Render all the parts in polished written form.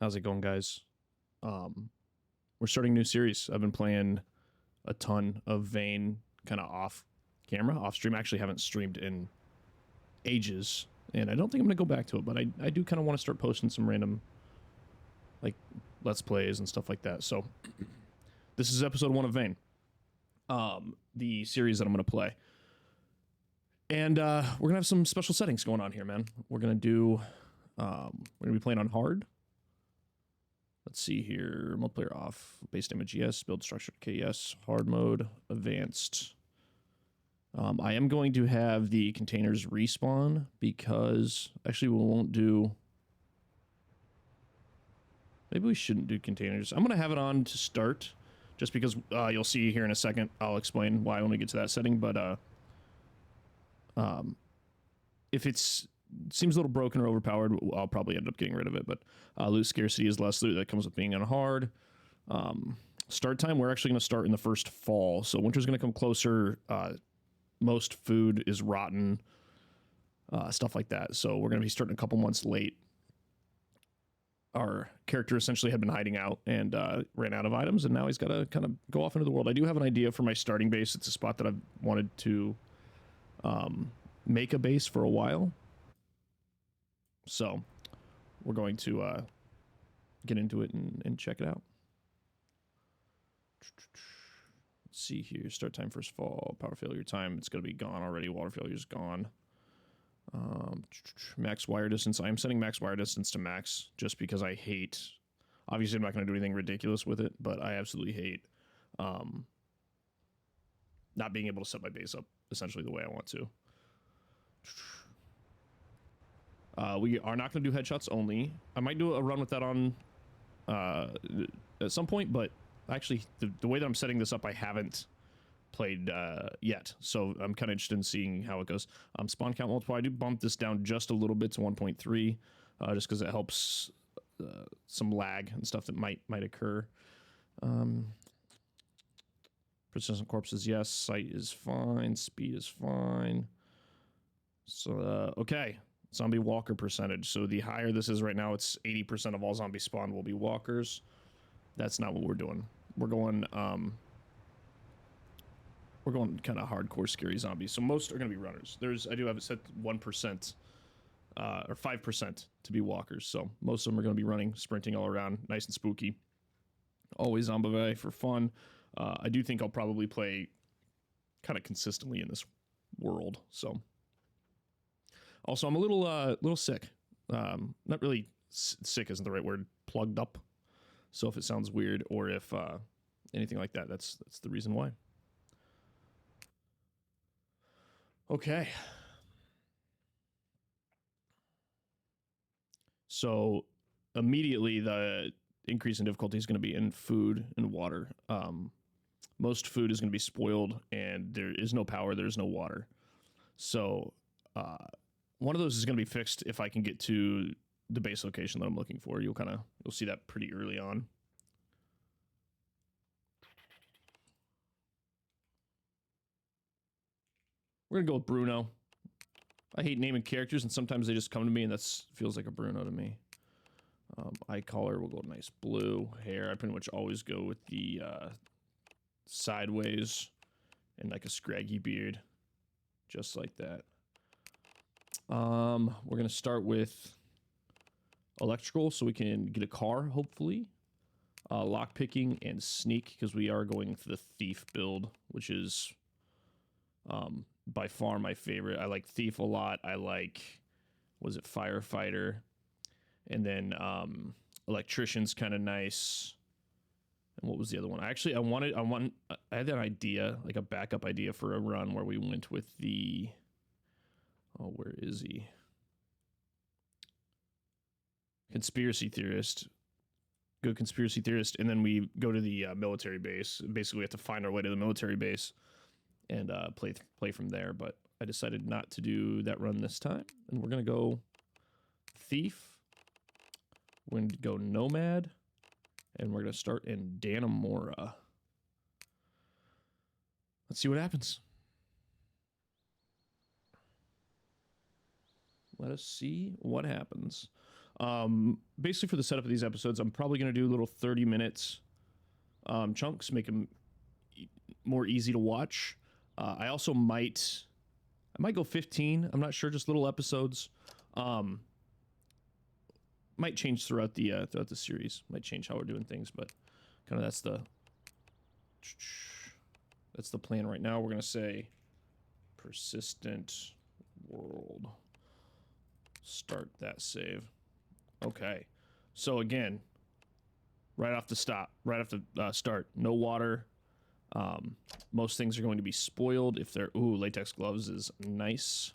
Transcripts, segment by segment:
How's it going, guys? We're starting a new series. I've been playing a ton of Vayne kind of off camera, off stream. I actually haven't streamed in ages, and I don't think I'm going to go back to it, but I do kind of want to start posting some random, like, Let's Plays and stuff like that. So, this is episode 1 of Vayne, the series that I'm going to play. And we're going to have some special settings going on here, man. We're going to do, we're going to be playing on hard. Let's see here. Multiplayer off. Base damage, yes. Build structure, okay, yes. Hard mode, advanced. I am going to have the containers respawn because... Actually, we won't do... Maybe we shouldn't do containers. I'm going to have it on to start, just because you'll see here in a second. I'll explain why when we get to that setting, but if it's... seems a little broken or overpowered, I'll probably end up getting rid of it, but loot scarcity is less loot. That comes with being on hard. Start time, we're actually going to start in the first fall, so winter's going to come closer. Most food is rotten, stuff like that, so we're going to be starting a couple months late. Our character essentially had been hiding out and ran out of items, and now he's got to kind of go off into the world. I do have an idea for my starting base. It's a spot that I've wanted to make a base for a while. So, we're going to get into it and check it out. Let's see here. Start time first fall. Power failure time. It's going to be gone already. Water failure is gone. Max wire distance. I am setting max wire distance to max just because I hate... Obviously, I'm not going to do anything ridiculous with it, but I absolutely hate not being able to set my base up essentially the way I want to. We are not going to do headshots only. I might do a run with that on at some point, but actually, the way that I'm setting this up, I haven't played yet, so I'm kind of interested in seeing how it goes. Spawn count multiplier, I do bump this down just a little bit to 1.3, just because it helps some lag and stuff that might occur. Persistent corpses, yes. Sight is fine. Speed is fine. So, okay. Zombie walker percentage. So the higher this is right now, it's 80% of all zombie spawn will be walkers. That's not what we're doing. We're going kind of hardcore scary zombies. So most are going to be runners. I do have it set 1% or 5% to be walkers. So most of them are going to be running, sprinting all around, nice and spooky. Always zombie for fun. I do think I'll probably play kind of consistently in this world. So. Also, I'm a little sick. Not really sick isn't the right word. Plugged up. So if it sounds weird or if anything like that, that's the reason why. Okay. So immediately the increase in difficulty is going to be in food and water. Most food is going to be spoiled, and there is no power. There's no water. So. One of those is going to be fixed if I can get to the base location that I'm looking for. You'll see that pretty early on. We're going to go with Bruno. I hate naming characters, and sometimes they just come to me, and that feels like a Bruno to me. Eye color, we'll go nice blue. Hair, I pretty much always go with the sideways and like a scraggy beard. Just like that. We're going to start with electrical so we can get a car, hopefully. Lock picking and sneak, because we are going for the thief build, which is by far my favorite. I like thief a lot. I like, was it firefighter? And then electrician's kind of nice. And what was the other one? Actually, I had an idea, like a backup idea for a run where we went with the... Oh, where is he? Conspiracy theorist. Good conspiracy theorist. And then we go to the military base. Basically, we have to find our way to the military base and play from there. But I decided not to do that run this time. And we're going to go thief. We're going to go nomad. And we're going to start in Dannemora. Let's see what happens. Let us see what happens. Basically for the setup of these episodes, I'm probably going to do little 30 minutes chunks, make them more easy to watch. I also might go 15. I'm not sure, just little episodes. Might change throughout the series. Might change how we're doing things, but kind of that's the plan right now. We're gonna say persistent world. Start that save. Okay, so again, right off the start, no water. Most things are going to be spoiled if they're... Ooh, latex gloves is nice.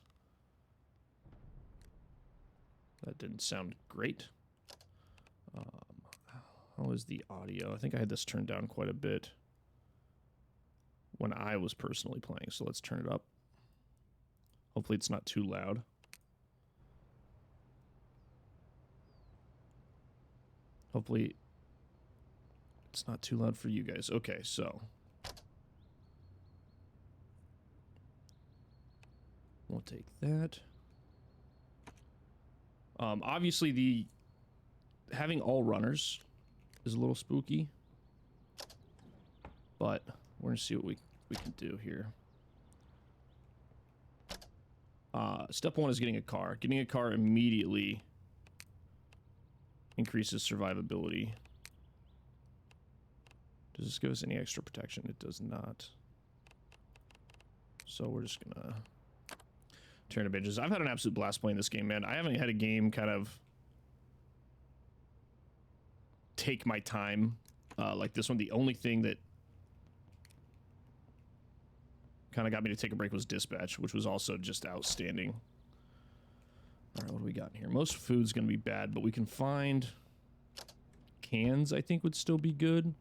That didn't sound great. How is the audio? I think I had this turned down quite a bit when I was personally playing, so let's turn it up. Hopefully it's not too loud. Hopefully it's not too loud for you guys. Okay, so... we'll take that. Obviously, having all runners is a little spooky, but we're gonna see what we can do here. Step one is getting a car. Getting a car immediately increases survivability. Does this give us any extra protection? It does not. So we're just gonna turn to binges. I've had an absolute blast playing this game, man. I haven't had a game kind of take my time like this one. The only thing that kind of got me to take a break was Dispatch, which was also just outstanding. All right, what do we got in here? Most food's gonna be bad, but we can find cans. I think would still be good.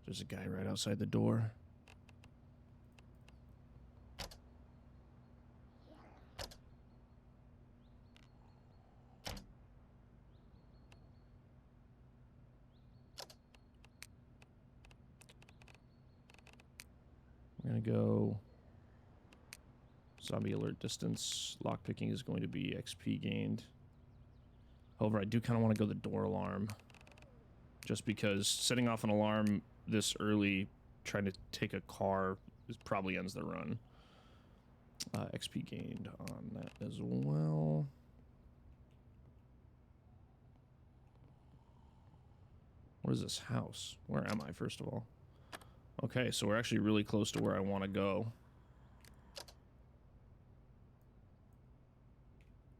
There's a guy right outside the door. We're gonna go zombie alert distance. Lockpicking is going to be XP gained. However, I do kind of want to go the door alarm, just because setting off an alarm this early, trying to take a car, probably ends the run. XP gained on that as well. What is this house? Where am I, first of all? Okay, so we're actually really close to where I want to go.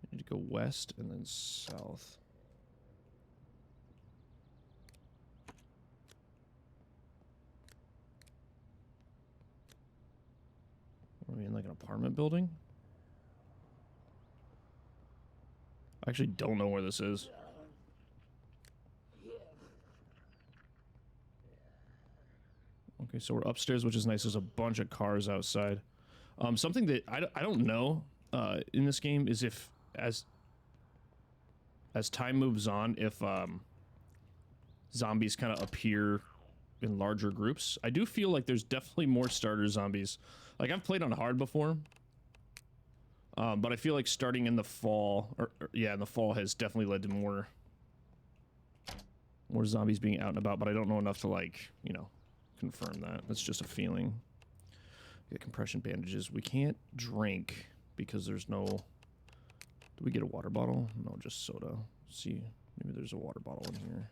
I need to go west and then south. Are we in like an apartment building? I actually don't know where this is. Okay, so we're upstairs, which is nice. There's a bunch of cars outside. Something that I don't know in this game is if as time moves on, if zombies kind of appear in larger groups. I do feel like there's definitely more starter zombies. Like, I've played on hard before, but I feel like starting in the fall, yeah, in the fall has definitely led to more zombies being out and about, but I don't know enough to, like, you know, confirm that. That's just a feeling. Get compression bandages. We can't drink because there's no... Do we get a water bottle? No, just soda. See, maybe there's a water bottle in here.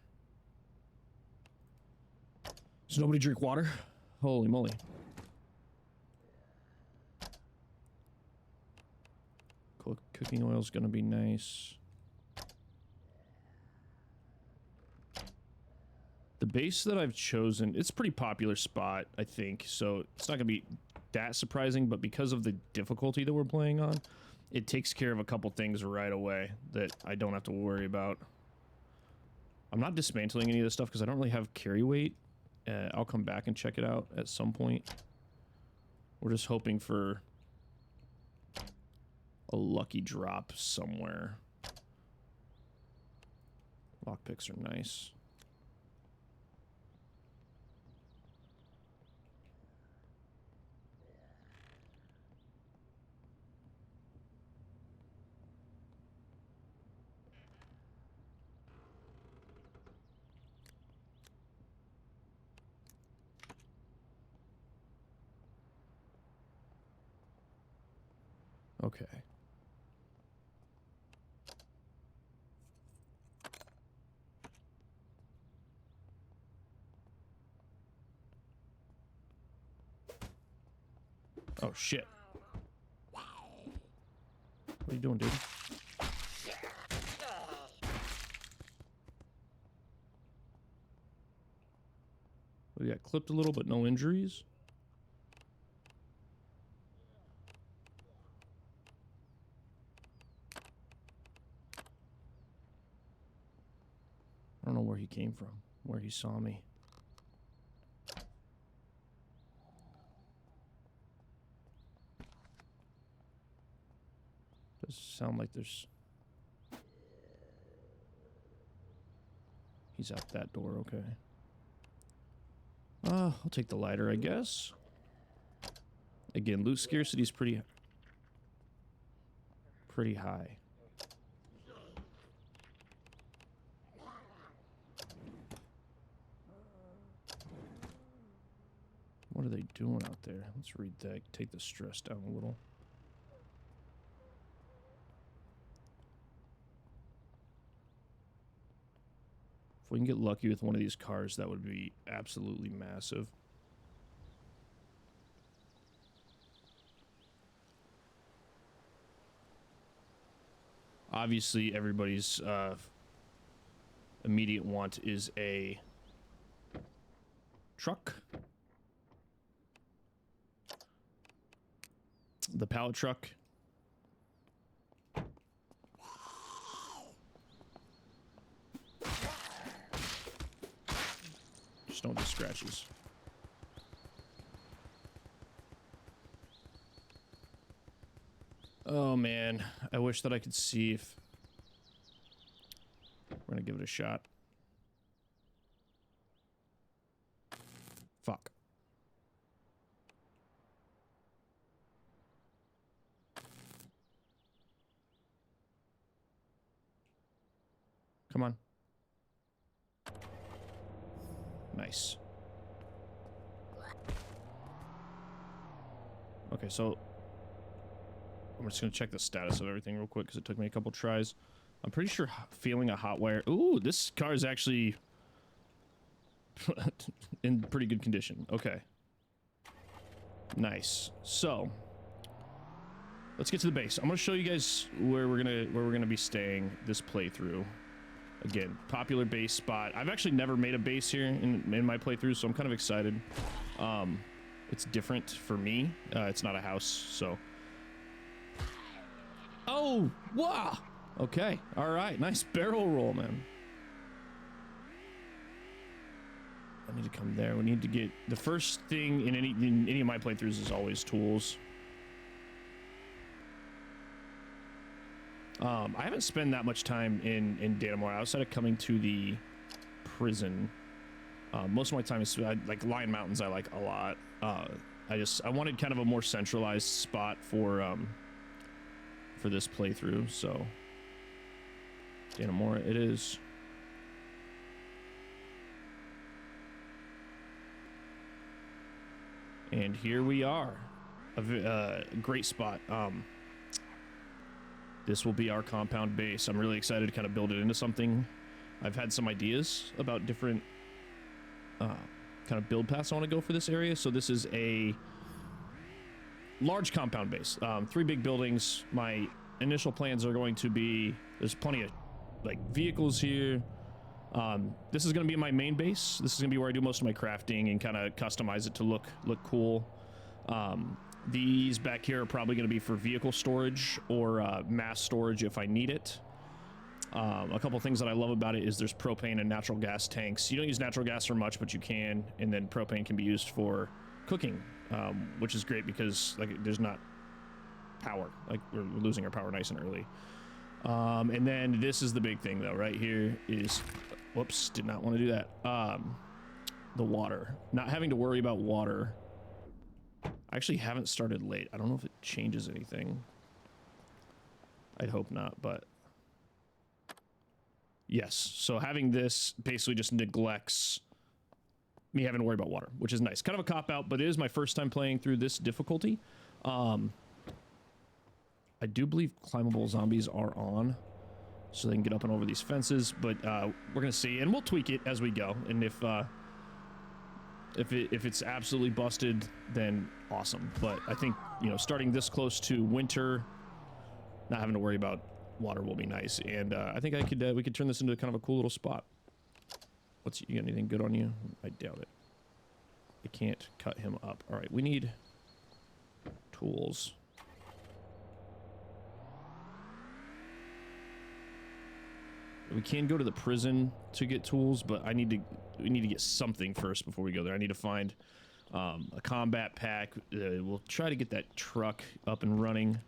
Does nobody drink water? Holy moly. Cooking oil is going to be nice. The base that I've chosen, it's a pretty popular spot, I think, so it's not going to be that surprising, but because of the difficulty that we're playing on, it takes care of a couple things right away that I don't have to worry about. I'm not dismantling any of this stuff because I don't really have carry weight. I'll come back and check it out at some point. We're just hoping for a lucky drop somewhere. Lockpicks are nice. Okay. Oh, shit. What are you doing, dude? We got clipped a little, but no injuries. I don't know where he came from, where he saw me. Does sound like there's... He's out that door, okay. I'll take the lighter, I guess. Again, loot scarcity is pretty high. What are they doing out there? Let's read that. Take the stress down a little. If we can get lucky with one of these cars, that would be absolutely massive. Obviously, everybody's immediate want is a truck. The pallet truck. Just don't do scratches. Oh man, I wish that I could see if... We're gonna give it a shot. Fuck. Come on. Nice. Okay, so I'm just gonna check the status of everything real quick because it took me a couple tries. I'm pretty sure feeling a hot wire. Ooh, this car is actually in pretty good condition. Okay. Nice. So let's get to the base. I'm gonna show you guys where we're gonna be staying this playthrough. Again, popular base spot. I've actually never made a base here in my playthrough, so I'm kind of excited. It's different for me. It's not a house, so. Oh, wow. Okay. All right. Nice barrel roll, man. I need to come there. We need to get the first thing in any of my playthroughs is always tools. I haven't spent that much time in Danamora outside of coming to the prison. Most of my time is like Lion Mountains. I like a lot. I wanted kind of a more centralized spot for this playthrough. So Danamora it is. And here we are, a great spot. This will be our compound base. I'm really excited to kind of build it into something. I've had some ideas about different kind of build paths I want to go for this area. So this is a large compound base. 3 big buildings. My initial plans are going to be, there's plenty of like vehicles here. This is going to be my main base. This is going to be where I do most of my crafting and kind of customize it to look cool. These back here are probably going to be for vehicle storage or mass storage if I need it. A couple things that I love about it is there's propane and natural gas tanks. You don't use natural gas for much, but you can, and then propane can be used for cooking, which is great because like there's not power. Like we're losing our power nice and early. And then this is the big thing though, right here is, whoops, did not want to do that. The water, not having to worry about water. I actually haven't started late. I don't know if it changes anything. I'd hope not, but yes. So having this basically just neglects me having to worry about water, which is nice. Kind of a cop out, but it is my first time playing through this difficulty. I do believe climbable zombies are on, so they can get up and over these fences, but we're gonna see, and we'll tweak it as we go. And if it's absolutely busted, then awesome. But I think, you know, starting this close to winter, not having to worry about water will be nice. And I think we could turn this into kind of a cool little spot. You got anything good on you? I doubt it. I can't cut him up. All right, we need tools. We can go to the prison to get tools, but we need to get something first before we go there. I need to find a combat pack. We'll try to get that truck up and running.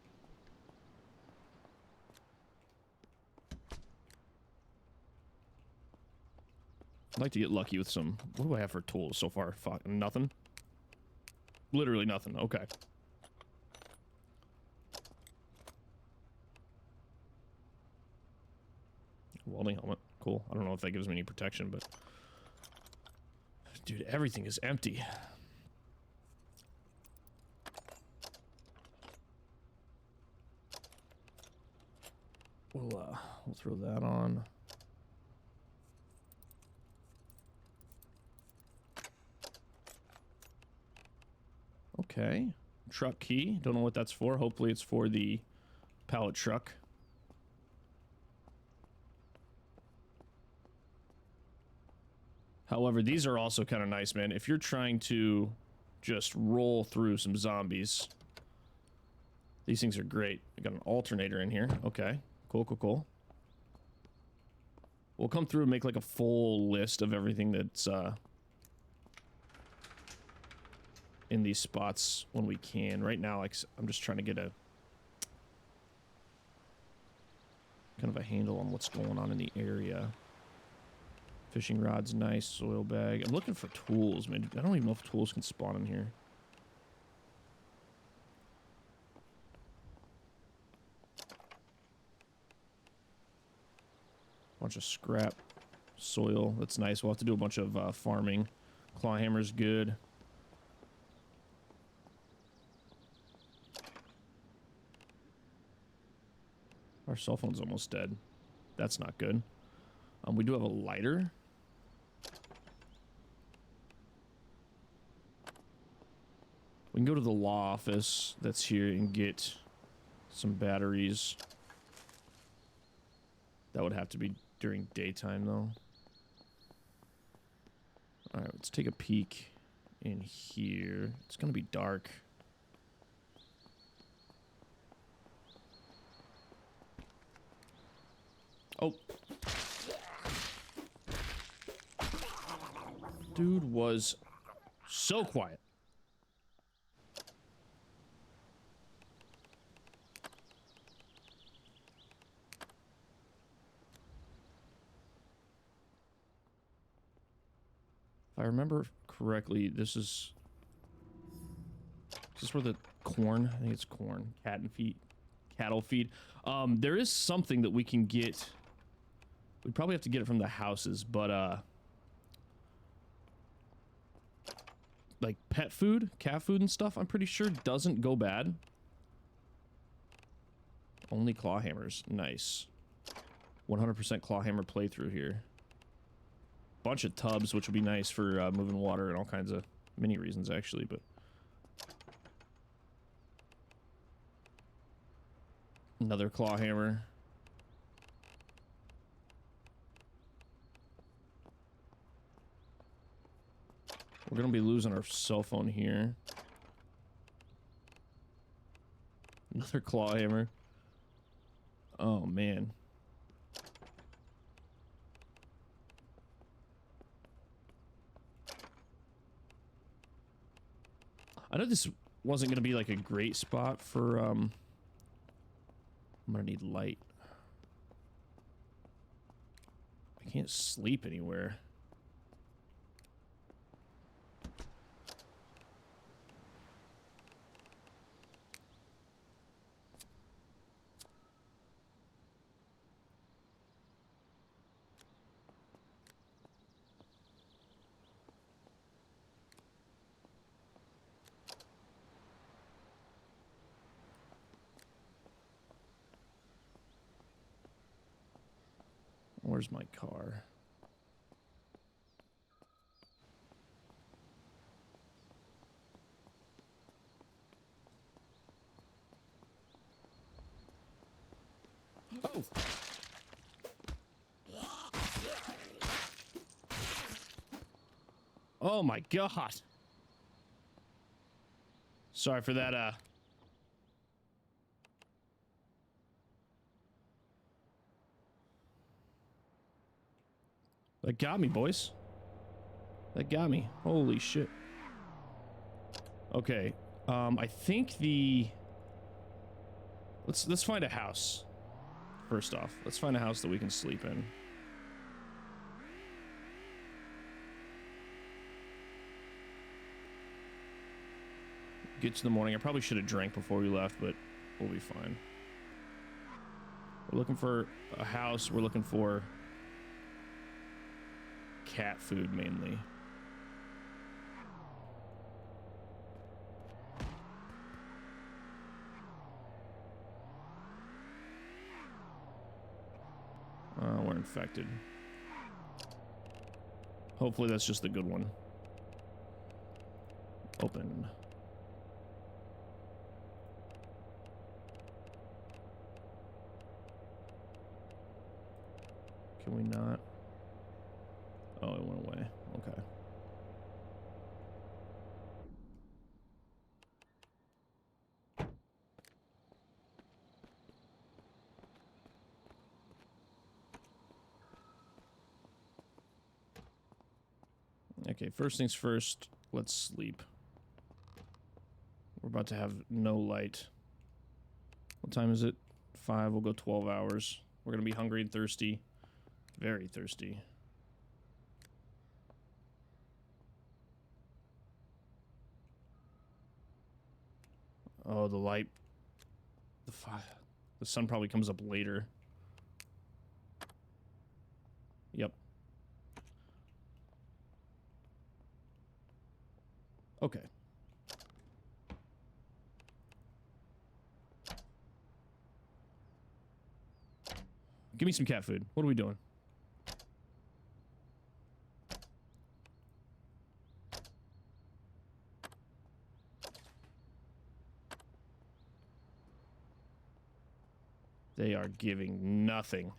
I'd like to get lucky with some... What do I have for tools so far? Fuck, nothing? Literally nothing. Okay. Welding helmet. Cool. I don't know if that gives me any protection, but... Dude, everything is empty. We'll throw that on. Okay. Truck key. Don't know what that's for. Hopefully it's for the pallet truck. However, these are also kind of nice, man. If you're trying to just roll through some zombies, these things are great. I got an alternator in here. Okay. Cool, cool, cool. We'll come through and make like a full list of everything that's in these spots when we can. Right now, like, I'm just trying to get a kind of a handle on what's going on in the area. Fishing rod's nice. Soil bag. I'm looking for tools, man. I don't even know if tools can spawn in here. Bunch of scrap soil. That's nice. We'll have to do a bunch of farming. Claw hammer's good. Our cell phone's almost dead. That's not good. We do have a lighter. We can go to the law office that's here and get some batteries. That would have to be during daytime, though. Alright, let's take a peek in here. It's gonna be dark. Oh. Dude was so quiet. If I remember correctly, this is where the corn, I think it's corn, cattle feed. There is something that we can get. We'd probably have to get it from the houses, but like pet food, cat food and stuff, I'm pretty sure doesn't go bad. Only claw hammers. Nice. 100% claw hammer playthrough here. Bunch of tubs, which would be nice for moving water and all kinds of many reasons, actually, but another claw hammer. We're gonna be losing our cell phone here. Another claw hammer. Oh man. I know this wasn't gonna be like a great spot for I'm gonna need light. I can't sleep anywhere. Where's my car? Oh! Oh my god! Sorry for that, That got me, boys. That got me. Holy shit. Okay. I think the... Let's find a house. First off, let's find a house that we can sleep in. Get to the morning. I probably should have drank before we left, but we'll be fine. We're looking for a house. We're looking for cat food mainly. We're infected. Hopefully that's just the good one. Open. Can we not? Oh, it went away. Okay. Okay, first things first, let's sleep. We're about to have no light. What time is it? 5, we'll go 12 hours. We're gonna be hungry and thirsty. Very thirsty. Oh, the light. The sun probably comes up later. Yep. Okay. Give me some cat food. What are we doing? They are giving nothing.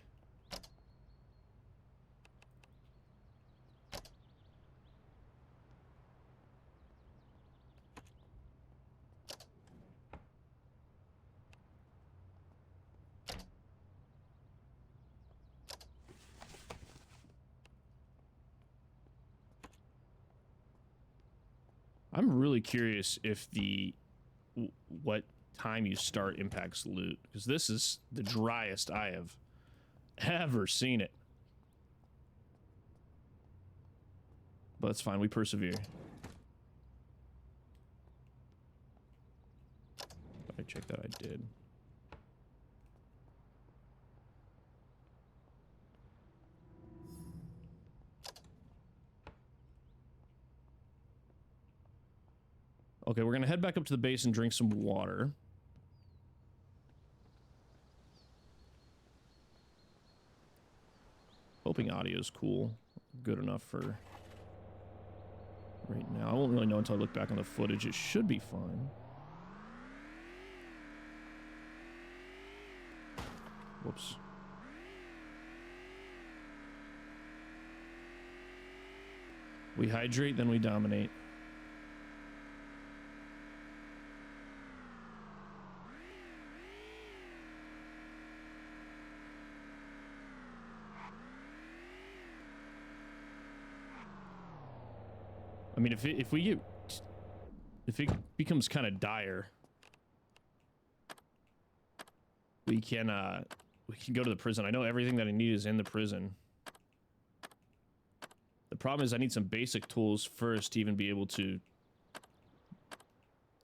I'm really curious if what time you start impacts loot, because this is the driest I have ever seen it. But it's fine, we persevere. I checked that, I did. Okay, we're gonna head back up to the base and drink some water. Hoping audio's cool. Good enough for right now. I won't really know until I look back on the footage. It should be fine. Whoops. We hydrate, then we dominate. I mean, if it becomes kind of dire, we can go to the prison. I know everything that I need is in the prison. The problem is I need some basic tools first to even be able to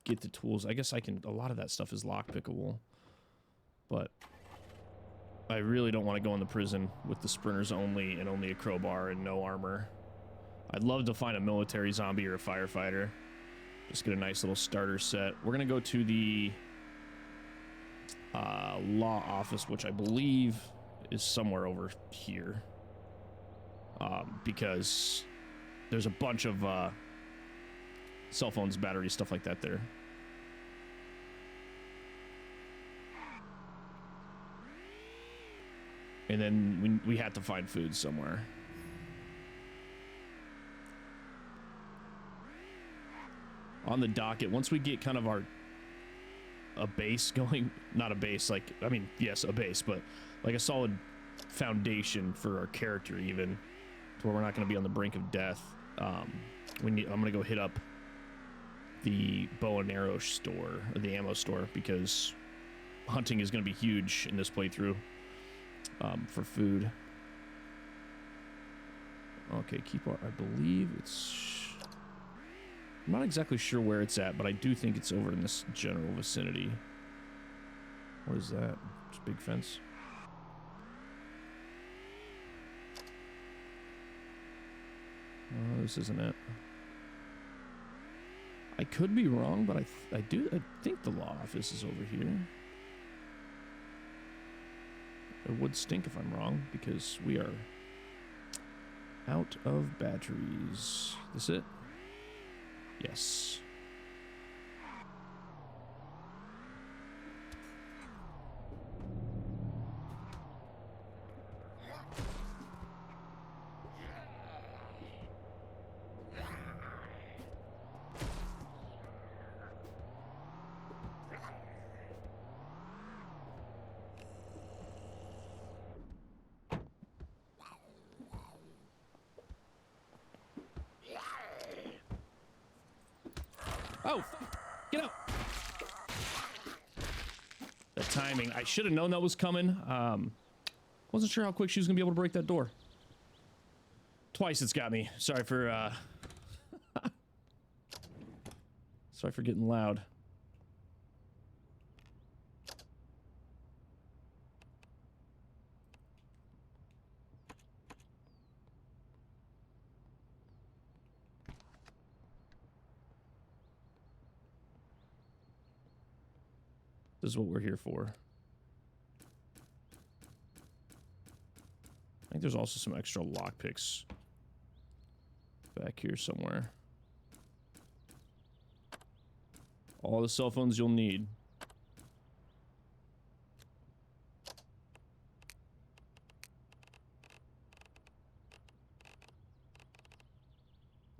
get the tools. I guess I can. A lot of that stuff is lockpickable, but I really don't want to go in the prison with the sprinters only and only a crowbar and no armor. I'd love to find a military zombie or a firefighter. Just get a nice little starter set. We're gonna go to the law office, which I believe is somewhere over here. because there's a bunch of cell phones, batteries, stuff like that there. And then we had to find food somewhere. On the docket, once we get kind of a base going, not a base, like, I mean, yes, a base, but like a solid foundation for our character, even to where we're not going to be on the brink of death. I'm going to go hit up the bow and arrow store, or the ammo store, because hunting is going to be huge in this playthrough. For food. Okay, keep our, I believe it's, I'm not exactly sure where it's at, but I do think it's over in this general vicinity. What is that? It's a big fence. Oh, this isn't it. I could be wrong, but I think the law office is over here. It would stink if I'm wrong, because we are out of batteries. This it? Yes. Oh, get out! The timing. I should have known that was coming. Wasn't sure how quick she was gonna be able to break that door. Twice it's got me. Sorry for sorry for getting loud. This is what we're here for. I think there's also some extra lockpicks back here somewhere. All the cell phones you'll need.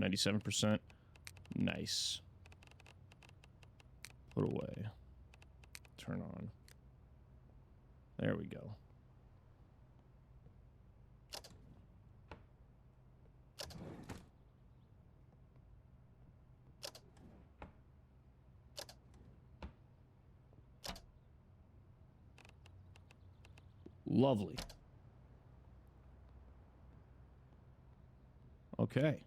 %. Nice. Put away. Turn on. There we go. Lovely. Okay.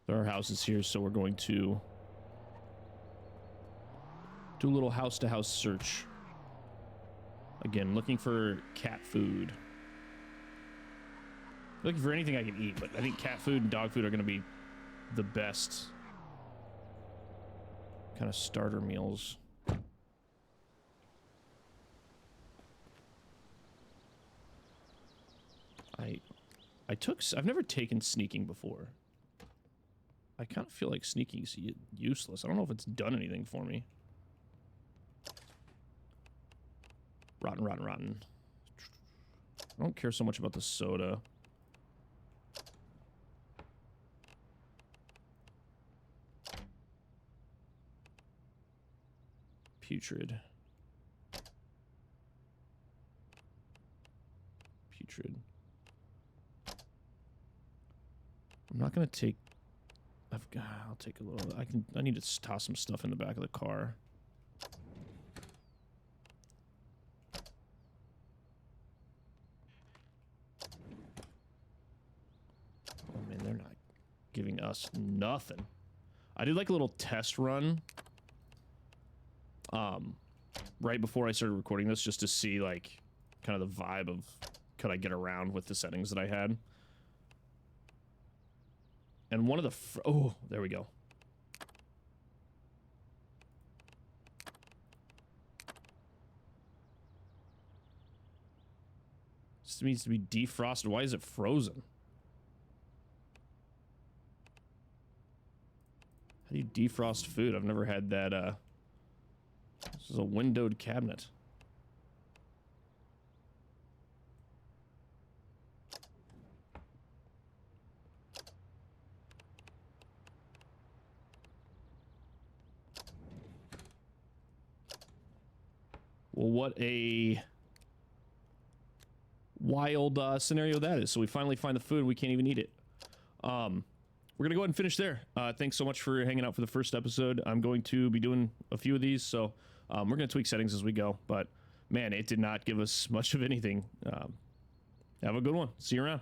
There are houses here, so we're going to do a little house-to-house search. Again, looking for cat food. Looking for anything I can eat, but I think cat food and dog food are going to be the best kind of starter meals. I've never taken sneaking before. I kind of feel like sneaking is useless. I don't know if it's done anything for me. Rotten, rotten, rotten. I don't care so much about the soda. Putrid. Putrid. I'm not gonna take... I'll take a little... I need to toss some stuff in the back of the car. Oh man, they're not giving us nothing. I did like a little test run right before I started recording this, just to see like kind of the vibe of could I get around with the settings that I had. And one of the... oh, there we go. This needs to be defrosted. Why is it frozen? How do you defrost food? I've never had that, This is a windowed cabinet. Well, what a wild scenario that is. So we finally find the food. We can't even eat it. We're going to go ahead and finish there. Thanks so much for hanging out for the first episode. I'm going to be doing a few of these, so we're going to tweak settings as we go. But, man, it did not give us much of anything. Have a good one. See you around.